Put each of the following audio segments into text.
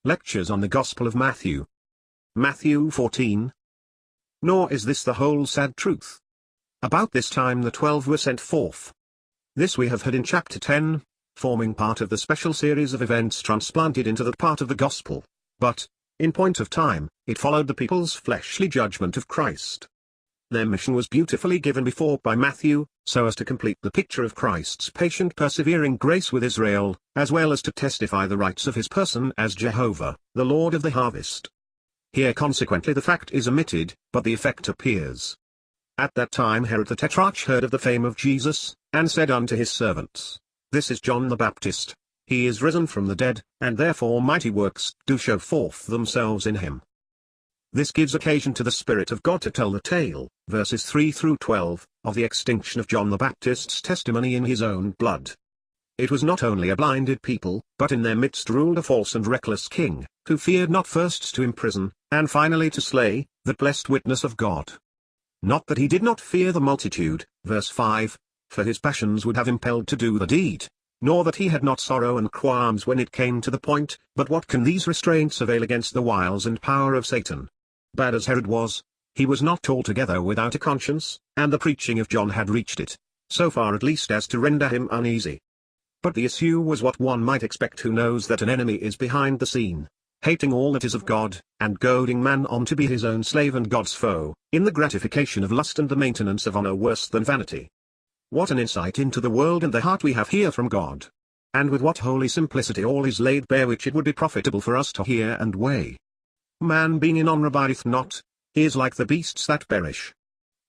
Lectures on the Gospel of Matthew. Matthew 14. Nor is this the whole sad truth. About this time the 12 were sent forth. This we have heard in chapter 10, forming part of the special series of events transplanted into that part of the Gospel. But, in point of time, it followed the people's fleshly judgment of Christ. Their mission was beautifully given before by Matthew, so as to complete the picture of Christ's patient persevering grace with Israel, as well as to testify the rights of his person as Jehovah, the Lord of the harvest. Here consequently the fact is omitted, but the effect appears. At that time Herod the Tetrarch heard of the fame of Jesus, and said unto his servants, This is John the Baptist. He is risen from the dead, and therefore mighty works do show forth themselves in him. This gives occasion to the Spirit of God to tell the tale, verses 3 through 12, of the extinction of John the Baptist's testimony in his own blood. It was not only a blinded people, but in their midst ruled a false and reckless king, who feared not first to imprison, and finally to slay, that blessed witness of God. Not that he did not fear the multitude, verse 5, for his passions would have impelled to do the deed, nor that he had not sorrow and qualms when it came to the point, but what can these restraints avail against the wiles and power of Satan? Bad as Herod was, he was not altogether without a conscience, and the preaching of John had reached it, so far at least as to render him uneasy. But the issue was what one might expect who knows that an enemy is behind the scene, hating all that is of God, and goading man on to be his own slave and God's foe, in the gratification of lust and the maintenance of honor worse than vanity. What an insight into the world and the heart we have here from God! And with what holy simplicity all is laid bare which it would be profitable for us to hear and weigh. Man being in honour abideth not, he is like the beasts that perish.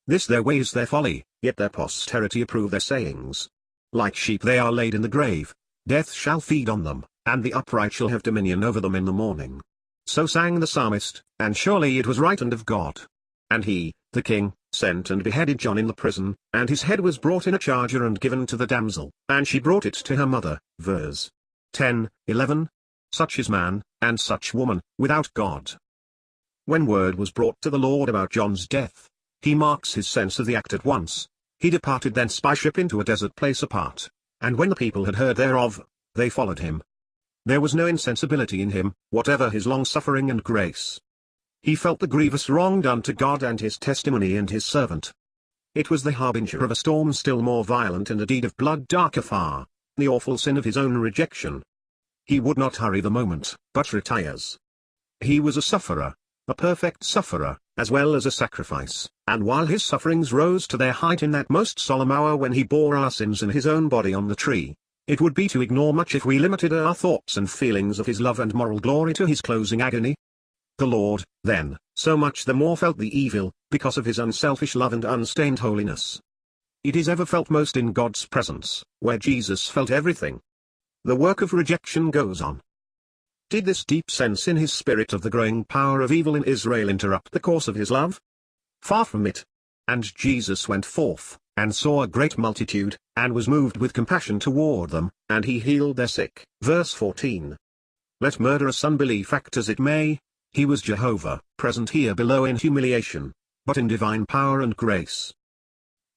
This their way is their folly, yet their posterity approve their sayings. Like sheep they are laid in the grave, death shall feed on them, and the upright shall have dominion over them in the morning. So sang the psalmist, and surely it was right and of God. And he, the king, sent and beheaded John in the prison, and his head was brought in a charger and given to the damsel, and she brought it to her mother, verse 10, 11. Such is man, and such woman, without God. When word was brought to the Lord about John's death, he marks his sense of the act at once. He departed thence by ship into a desert place apart, and when the people had heard thereof, they followed him. There was no insensibility in him, whatever his long-suffering and grace. He felt the grievous wrong done to God and his testimony and his servant. It was the harbinger of a storm still more violent and a deed of blood darker far, the awful sin of his own rejection. He would not hurry the moment, but retires. He was a sufferer, a perfect sufferer, as well as a sacrifice, and while his sufferings rose to their height in that most solemn hour when he bore our sins in his own body on the tree, it would be to ignore much if we limited our thoughts and feelings of his love and moral glory to his closing agony. The Lord, then, so much the more felt the evil, because of his unselfish love and unstained holiness. It is ever felt most in God's presence, where Jesus felt everything. The work of rejection goes on. Did this deep sense in his spirit of the growing power of evil in Israel interrupt the course of his love? Far from it. And Jesus went forth, and saw a great multitude, and was moved with compassion toward them, and he healed their sick. Verse 14. Let murderous unbelief act as it may, he was Jehovah, present here below in humiliation, but in divine power and grace.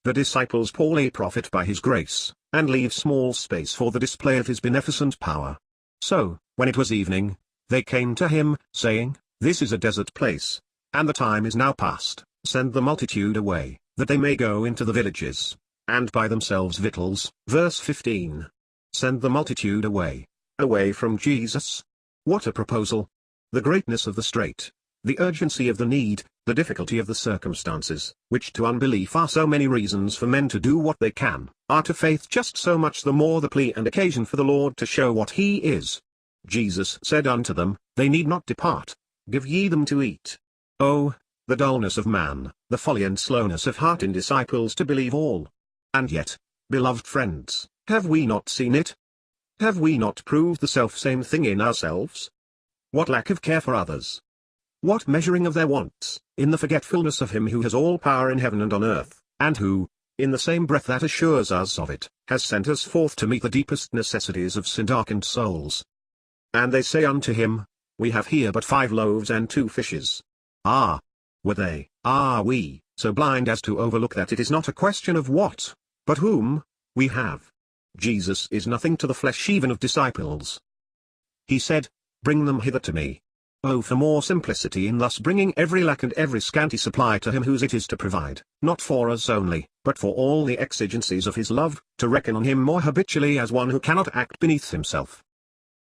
The disciples poorly profit by his grace, and leave small space for the display of his beneficent power. So, when it was evening, they came to him, saying, This is a desert place, and the time is now past, send the multitude away, that they may go into the villages, and buy themselves victuals. Verse 15. Send the multitude away. Away from Jesus? What a proposal! The greatness of the strait, the urgency of the need, the difficulty of the circumstances, which to unbelief are so many reasons for men to do what they can, are to faith just so much the more the plea and occasion for the Lord to show what he is. Jesus said unto them, They need not depart, give ye them to eat. Oh, the dullness of man, the folly and slowness of heart in disciples to believe all. And yet, beloved friends, have we not seen it? Have we not proved the selfsame thing in ourselves? What lack of care for others! What measuring of their wants, in the forgetfulness of him who has all power in heaven and on earth, and who, in the same breath that assures us of it, has sent us forth to meet the deepest necessities of sin-darkened souls. And they say unto him, We have here but 5 loaves and 2 fishes. Ah! Were they, are we, so blind as to overlook that it is not a question of what, but whom, we have? Jesus is nothing to the flesh even of disciples. He said, bring them hither to me. Oh, for more simplicity in thus bringing every lack and every scanty supply to him whose it is to provide, not for us only, but for all the exigencies of his love, to reckon on him more habitually as one who cannot act beneath himself.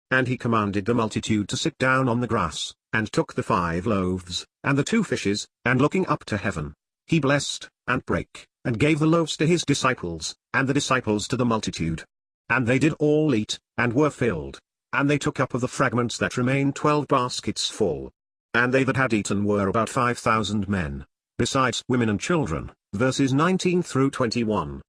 And he commanded the multitude to sit down on the grass, and took the 5 loaves, and the 2 fishes, and looking up to heaven, he blessed, and brake, and gave the loaves to his disciples, and the disciples to the multitude. And they did all eat, and were filled. And they took up of the fragments that remained 12 baskets full. And they that had eaten were about 5,000 men, besides women and children. Verses 19 through 21.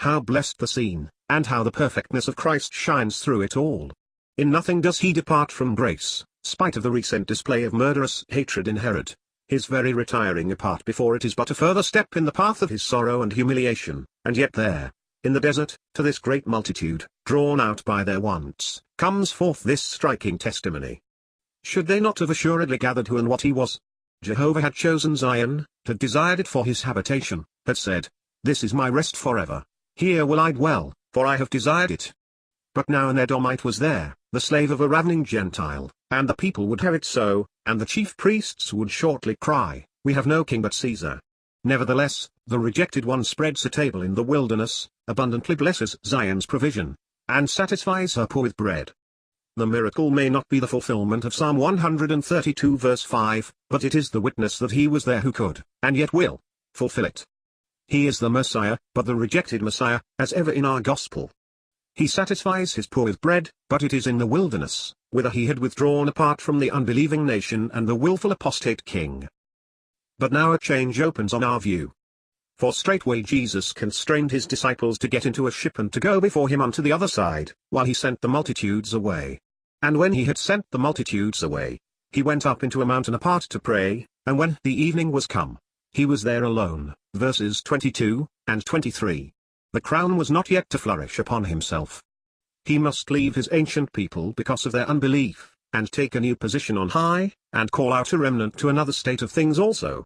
How blessed the scene, and how the perfectness of Christ shines through it all. In nothing does he depart from grace, spite of the recent display of murderous hatred in Herod. His very retiring apart before it is but a further step in the path of his sorrow and humiliation, and yet there, in the desert, to this great multitude, drawn out by their wants, comes forth this striking testimony. Should they not have assuredly gathered who and what he was? Jehovah had chosen Zion, had desired it for his habitation, had said, "This is my rest forever. Here will I dwell, for I have desired it." But now an Edomite was there, the slave of a ravening Gentile, and the people would have it so, and the chief priests would shortly cry, "We have no king but Caesar." Nevertheless, the rejected one spreads a table in the wilderness, abundantly blesses Zion's provision, and satisfies her poor with bread. The miracle may not be the fulfillment of Psalm 132 verse 5, but it is the witness that he was there who could, and yet will, fulfill it. He is the Messiah, but the rejected Messiah, as ever in our gospel. He satisfies his poor with bread, but it is in the wilderness, whither he had withdrawn apart from the unbelieving nation and the willful apostate king. But now a change opens on our view. For straightway Jesus constrained his disciples to get into a ship and to go before him unto the other side, while he sent the multitudes away. And when he had sent the multitudes away, he went up into a mountain apart to pray, and when the evening was come, he was there alone. Verses 22 and 23. The crown was not yet to flourish upon himself. He must leave his ancient people because of their unbelief, and take a new position on high, and call out a remnant to another state of things also.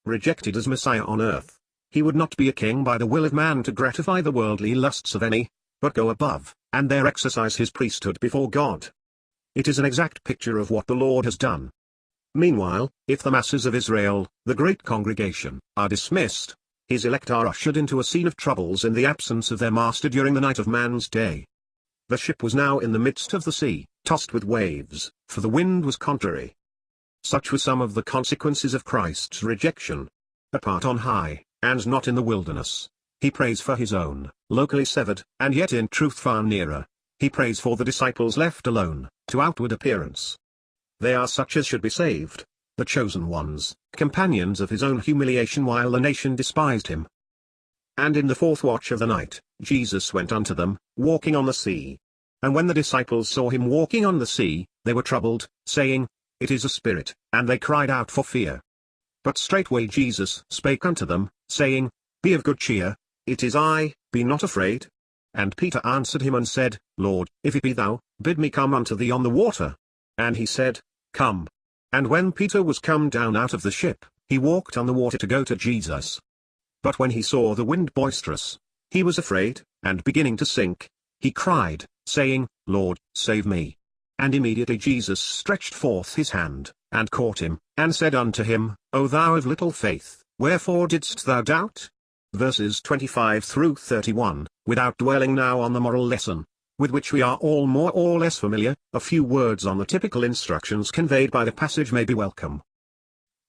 Rejected as Messiah on earth, he would not be a king by the will of man to gratify the worldly lusts of any, but go above, and there exercise his priesthood before God. It is an exact picture of what the Lord has done. Meanwhile, if the masses of Israel, the great congregation, are dismissed, his elect are ushered into a scene of troubles in the absence of their master during the night of man's day. The ship was now in the midst of the sea, tossed with waves, for the wind was contrary. Such were some of the consequences of Christ's rejection. Apart on high, and not in the wilderness, he prays for his own, locally severed, and yet in truth far nearer. He prays for the disciples left alone, to outward appearance. They are such as should be saved, the chosen ones, companions of his own humiliation while the nation despised him. And in the 4th watch of the night, Jesus went unto them, walking on the sea. And when the disciples saw him walking on the sea, they were troubled, saying, "It is a spirit," and they cried out for fear. But straightway Jesus spake unto them, saying, "Be of good cheer, it is I, be not afraid." And Peter answered him and said, "Lord, if it be thou, bid me come unto thee on the water." And he said, "Come." And when Peter was come down out of the ship, he walked on the water to go to Jesus. But when he saw the wind boisterous, he was afraid, and beginning to sink, he cried, saying, "Lord, save me." And immediately Jesus stretched forth his hand, and caught him, and said unto him, "O thou of little faith, wherefore didst thou doubt?" Verses 25 through 31, without dwelling now on the moral lesson, with which we are all more or less familiar, a few words on the typical instructions conveyed by the passage may be welcome.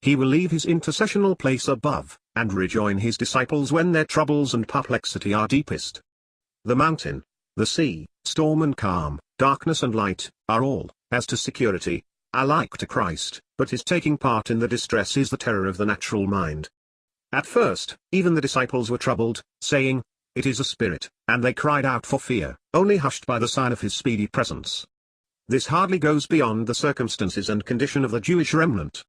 He will leave his intercessional place above, and rejoin his disciples when their troubles and perplexity are deepest. The mountain, the sea, storm and calm, darkness and light, are all, as to security, alike to Christ, but his taking part in the distress is the terror of the natural mind. At first, even the disciples were troubled, saying, "It is a spirit," and they cried out for fear, only hushed by the sign of his speedy presence. This hardly goes beyond the circumstances and condition of the Jewish remnant.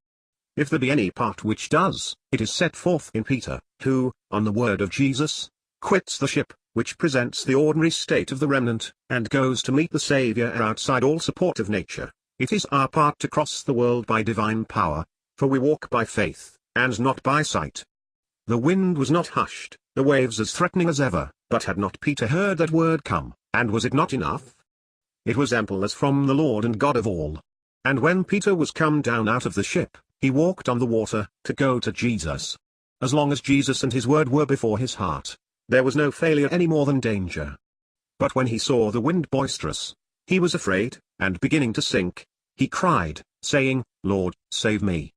If there be any part which does, it is set forth in Peter, who, on the word of Jesus, quits the ship, which presents the ordinary state of the remnant, and goes to meet the Saviour outside all support of nature. It is our part to cross the world by divine power, for we walk by faith, and not by sight. The wind was not hushed, the waves as threatening as ever, but had not Peter heard that word come, and was it not enough? it was ample as from the Lord and God of all. And when Peter was come down out of the ship, he walked on the water, to go to Jesus. As long as Jesus and his word were before his heart, there was no failure any more than danger. But when he saw the wind boisterous, he was afraid, and beginning to sink, he cried, saying, Lord, save me.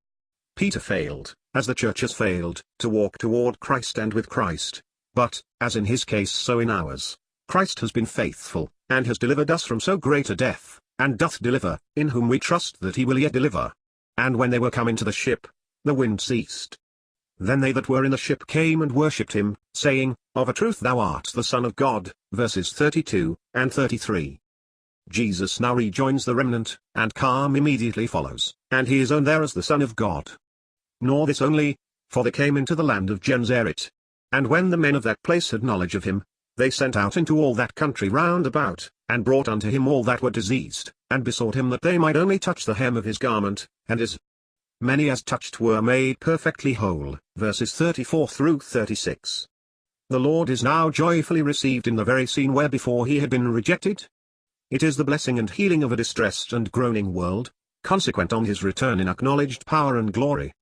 Peter failed, as the church has failed, to walk toward Christ and with Christ. But, as in his case so in ours, Christ has been faithful, and has delivered us from so great a death, and doth deliver, in whom we trust that he will yet deliver. And when they were come into the ship, the wind ceased. Then they that were in the ship came and worshipped him, saying, Of a truth thou art the Son of God. Verses 32 and 33. Jesus now rejoins the remnant, and calm immediately follows, and he is owned there as the Son of God. Nor this only, for they came into the land of Gennesaret. And when the men of that place had knowledge of him, they sent out into all that country round about, and brought unto him all that were diseased, and besought him that they might only touch the hem of his garment, and as many as touched were made perfectly whole. Verses 34 through 36. The Lord is now joyfully received in the very scene where before he had been rejected. It is the blessing and healing of a distressed and groaning world, consequent on his return in acknowledged power and glory.